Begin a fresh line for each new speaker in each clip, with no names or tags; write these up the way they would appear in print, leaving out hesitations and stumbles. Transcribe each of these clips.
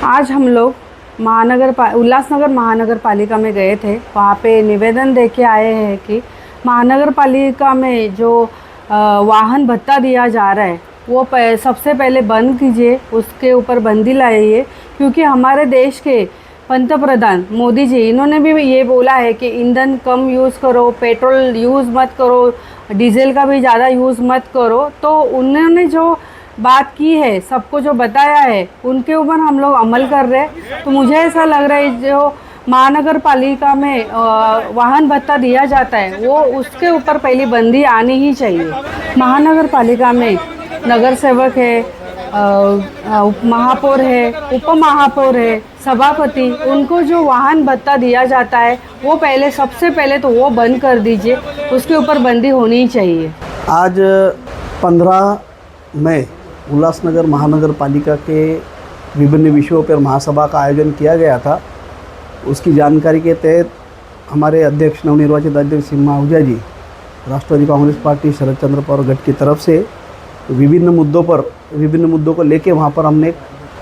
आज हम लोग उल्लासनगर महानगर पालिका में गए थे। वहाँ पे निवेदन दे के आए हैं कि महानगर पालिका में जो वाहन भत्ता दिया जा रहा है वो सबसे पहले बंद कीजिए, उसके ऊपर बंदी लाइए। क्योंकि हमारे देश के पंतप्रधान मोदी जी इन्होंने भी ये बोला है कि ईंधन कम यूज़ करो, पेट्रोल यूज़ मत करो, डीजल का भी ज़्यादा यूज़ मत करो। तो उन्होंने जो बात की है, सबको जो बताया है, उनके ऊपर हम लोग अमल कर रहे हैं। तो मुझे ऐसा लग रहा है जो महानगर पालिका में वाहन भत्ता दिया जाता है वो उसके ऊपर पहली बंदी आनी ही चाहिए। महानगर पालिका में नगर सेवक है, महापौर है, उप महापौर है, सभापति, उनको जो वाहन भत्ता दिया जाता है वो पहले सबसे पहले तो वो बंद कर दीजिए, उसके ऊपर बंदी होनी ही चाहिए।
आज 15 मई उल्लासनगर महानगर पालिका के विभिन्न विषयों पर महासभा का आयोजन किया गया था। उसकी जानकारी के तहत हमारे अध्यक्ष नवनिर्वाचित अध्यक्ष सीमा आहूजा जी, राष्ट्रवादी कांग्रेस पार्टी शरद चंद्र पवार गठ की तरफ से विभिन्न मुद्दों को लेके वहाँ पर हमने एक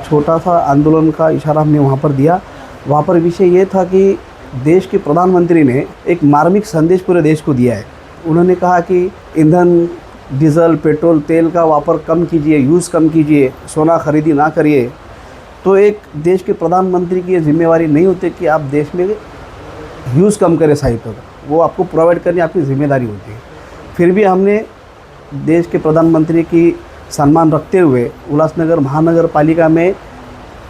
छोटा सा आंदोलन का इशारा हमने वहाँ पर दिया। वहाँ पर विषय ये था कि देश के प्रधानमंत्री ने एक मार्मिक संदेश पूरे देश को दिया है। उन्होंने कहा कि ईंधन, डीजल, पेट्रोल, तेल का वापर कम कीजिए, यूज़ कम कीजिए, सोना खरीदी ना करिए। तो एक देश के प्रधानमंत्री की ये जिम्मेवारी नहीं होती कि आप देश में यूज़ कम करें साहित्य का, वो आपको प्रोवाइड करनी आपकी जिम्मेदारी होती है। फिर भी हमने देश के प्रधानमंत्री की सम्मान रखते हुए उल्लासनगर महानगर पालिका में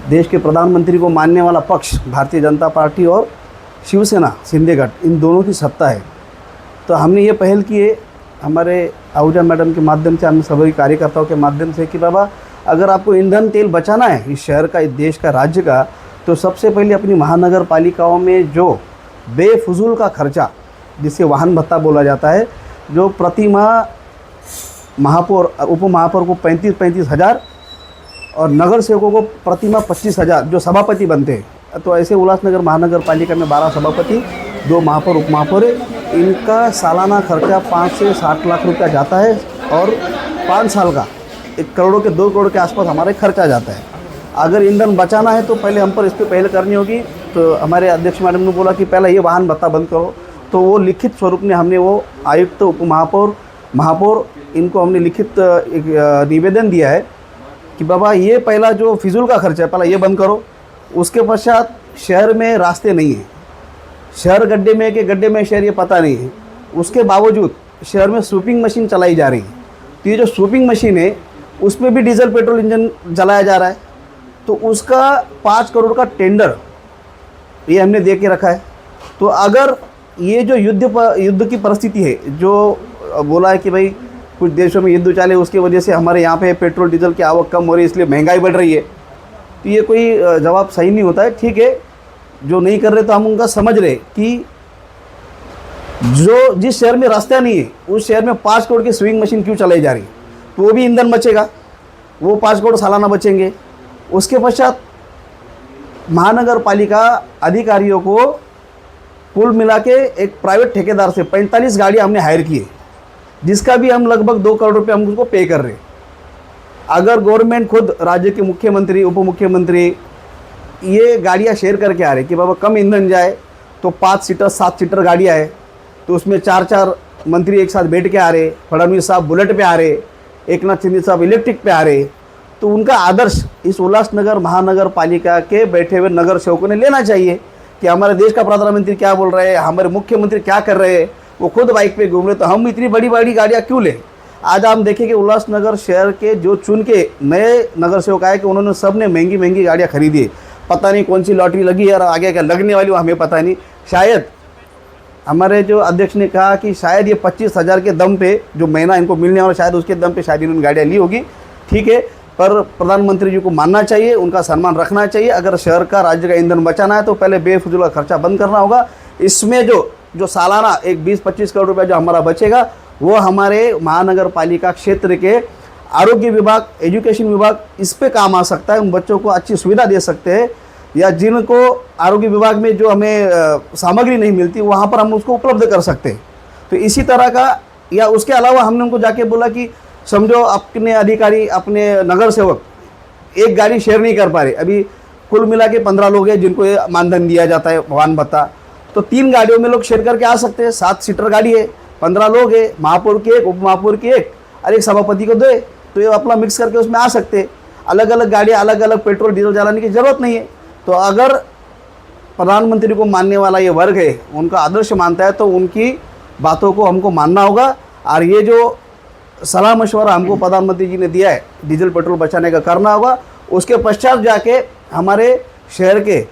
देश के प्रधानमंत्री को मानने वाला पक्ष भारतीय जनता पार्टी और शिवसेना शिंदे गठ, इन दोनों की सत्ता है। तो हमने ये पहल की है हमारे आहूजा मैडम के माध्यम से, हम सभी कार्यकर्ताओं के माध्यम से कि बाबा अगर आपको ईंधन तेल बचाना है इस शहर का, इस देश का, राज्य का, तो सबसे पहले अपनी महानगर पालिकाओं में जो बेफजूल का खर्चा, जिसे वाहन भत्ता बोला जाता है, जो प्रति माह महापौर उप महापौर को 35-35 हज़ार और नगर सेवकों को प्रति माह 25 हज़ार जो सभापति बनते हैं। तो ऐसे उल्लासनगर महानगर पालिका में 12 सभापति, 2 महापौर उप महापौर है। इनका सालाना खर्चा 5 से 60 लाख रुपया जाता है और 5 साल का 1 करोड़ के 2 करोड़ के आसपास हमारे खर्चा जाता है। अगर ईंधन बचाना है तो पहले हम पर इस पर पहल करनी होगी। तो हमारे अध्यक्ष मैडम ने बोला कि पहले ये वाहन भत्ता बंद करो। तो वो लिखित स्वरूप में हमने वो आयुक्त, उप महापौर, महापौर, इनको हमने लिखित एक निवेदन दिया है कि बाबा ये पहला जो फिजूल का खर्चा है पहला ये बंद करो। उसके पश्चात शहर में रास्ते नहीं हैं, शहर गड्ढे में कि गड्ढे में शहर ये पता नहीं है, उसके बावजूद शहर में स्वीपिंग मशीन चलाई जा रही है। तो ये जो स्वीपिंग मशीन है उसमें भी डीजल पेट्रोल इंजन जलाया जा रहा है। तो उसका 5 करोड़ का टेंडर ये हमने दे के रखा है। तो अगर ये जो युद्ध की परिस्थिति है, जो बोला है कि भाई कुछ देशों में युद्ध चाले, उसकी वजह से हमारे यहाँ पे पेट्रोल डीजल की आवक कम हो रही है, इसलिए महंगाई बढ़ रही है, तो ये कोई जवाब सही नहीं होता है। ठीक है, जो नहीं कर रहे तो हम उनका समझ रहे कि जो जिस शहर में रास्ता नहीं है उस शहर में 5 करोड़ की स्विंग मशीन क्यों चलाई जा रही है, तो वो भी ईंधन बचेगा, वो 5 करोड़ सालाना बचेंगे। उसके पश्चात महानगर पालिका अधिकारियों को कुल मिला के एक प्राइवेट ठेकेदार से 45 गाड़ियाँ हमने हायर की है, जिसका भी हम लगभग 2 करोड़ रुपये हम उसको पे कर रहे हैं। अगर गवर्नमेंट खुद, राज्य के मुख्यमंत्री, उप मुख्यमंत्री ये गाड़ियाँ शेयर करके आ रहे कि बाबा कम ईंधन जाए, तो 5 सीटर 7 सीटर गाड़ियाँ है, तो उसमें 4-4 मंत्री एक साथ बैठ के आ रहे, फडणवीस साहब बुलेट पे आ रहे, एकनाथ शिंदे साहब इलेक्ट्रिक पे आ रहे। तो उनका आदर्श इस उल्लासनगर महानगर पालिका के बैठे हुए नगर सेवकों ने लेना चाहिए कि हमारे देश का प्रधानमंत्री क्या बोल रहे हैं, हमारे मुख्यमंत्री क्या कर रहे हैं। वो खुद बाइक पे घूम रहे, तो हम इतनी बड़ी बड़ी गाड़ियाँ क्यों लें। आज आप देखें कि उल्लासनगर शहर के जो चुन के नए नगर सेवक आए कि उन्होंने सब ने महंगी महंगी गाड़ियाँ खरीदी है। पता नहीं कौन सी लॉटरी लगी है और आगे क्या लगने वाली वो हमें पता नहीं। शायद हमारे जो अध्यक्ष ने कहा कि शायद ये 25 हज़ार के दम पे जो महीना इनको मिलने वाला, शायद उसके दम पे शायद इन्होंने गाड़ियाँ ली होगी। ठीक है, पर प्रधानमंत्री जी को मानना चाहिए, उनका सम्मान रखना चाहिए। अगर शहर का, राज्य का ईंधन बचाना है तो पहले बेफजूल का खर्चा बंद करना होगा। इसमें जो सालाना एक 20-25 करोड़ रुपया जो हमारा बचेगा वो हमारे महानगर पालिका क्षेत्र के आरोग्य विभाग, एजुकेशन विभाग, इस पे काम आ सकता है। उन बच्चों को अच्छी सुविधा दे सकते हैं, या जिनको आरोग्य विभाग में जो हमें सामग्री नहीं मिलती वहाँ पर हम उसको उपलब्ध कर सकते हैं। तो इसी तरह का, या उसके अलावा हमने उनको जाके बोला कि समझो अपने अधिकारी, अपने नगर सेवक एक गाड़ी शेयर नहीं कर पा रहे। अभी कुल मिला के 15 लोग हैं जिनको ये मानधन दिया जाता है वाहन भत्ता। तो 3 गाड़ियों में लोग शेयर करके आ सकते हैं, 7 सीटर गाड़ी है, 15 लोग है, महापौर की एक, उप महापौर की एक और एक सभापति को 2, तो ये अपना मिक्स करके उसमें आ सकते हैं। अलग अलग गाड़ियाँ अलग अलग पेट्रोल डीजल जलाने की ज़रूरत नहीं है। तो अगर प्रधानमंत्री को मानने वाला ये वर्ग है, उनका आदर्श मानता है, तो उनकी बातों को हमको मानना होगा। और ये जो सलाह मशवरा हमको प्रधानमंत्री जी ने दिया है डीजल पेट्रोल बचाने का, करना होगा। उसके पश्चात जाके हमारे शहर के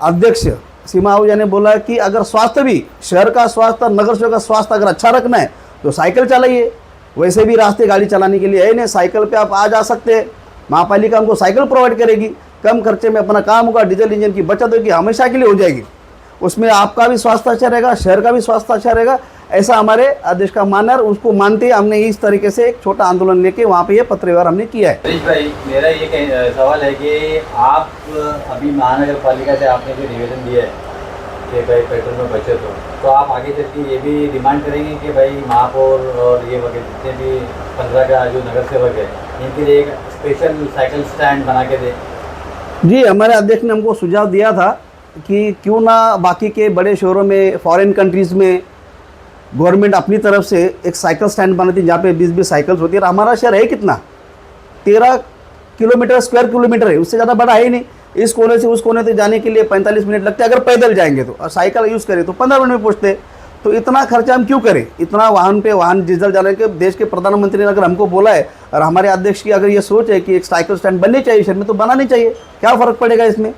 अध्यक्ष सीमा आहूजा ने बोला कि अगर स्वास्थ्य भी, शहर का स्वास्थ्य, नगर सेवक का स्वास्थ्य अगर अच्छा रखना है तो साइकिल चलाइए। वैसे भी रास्ते गाड़ी चलाने के लिए है नहीं, साइकिल पे आप आ जा सकते हैं। महापालिका हमको साइकिल प्रोवाइड करेगी, कम खर्चे में अपना काम होगा, डीजल इंजन की बचत होगी, हमेशा के लिए हो जाएगी। उसमें आपका भी स्वास्थ्य अच्छा रहेगा, शहर का भी स्वास्थ्य अच्छा रहेगा, ऐसा हमारे अध्यक्ष का मानना है। उसको मानते ही हमने इस तरीके से एक छोटा आंदोलन लेके वहाँ पे ये पत्र व्यवहार हमने किया है।
हरीश भाई, मेरा ये सवाल है कि आप अभी महानगर पालिका से आपने जो निवेदन दिया है कि भाई पेट्रोल में बचत हो, तो आप आगे चल के ये भी डिमांड करेंगे कि भाई महापौर और ये वगैरह जितने भी 15 का जो नगर सेवक है, इनके लिए एक स्पेशल साइकिल स्टैंड बना के दें?
जी, हमारे अध्यक्ष ने हमको सुझाव दिया था कि क्यों ना बाकी के बड़े शहरों में, फॉरेन कंट्रीज़ में गवर्नमेंट अपनी तरफ से एक साइकिल स्टैंड बनाती है जहाँ पे 20-20 साइकिल्स होती है। और हमारा शहर है कितना, 13 किलोमीटर स्क्वायर किलोमीटर है, उससे ज़्यादा बड़ा है ही नहीं। इस कोने से उस कोने तक जाने के लिए 45 मिनट लगते हैं अगर पैदल जाएंगे तो, और साइकिल यूज़ करें तो 15 मिनट में पहुँचते। तो इतना खर्चा हम क्यों करें, इतना वाहन डीजल जलाने के। देश के प्रधानमंत्री ने अगर हमको बोला है और हमारे अध्यक्ष की अगर ये सोच है कि एक साइकिल स्टैंड बननी चाहिए शहर में, तो बनानी चाहिए, क्या फ़र्क पड़ेगा इसमें।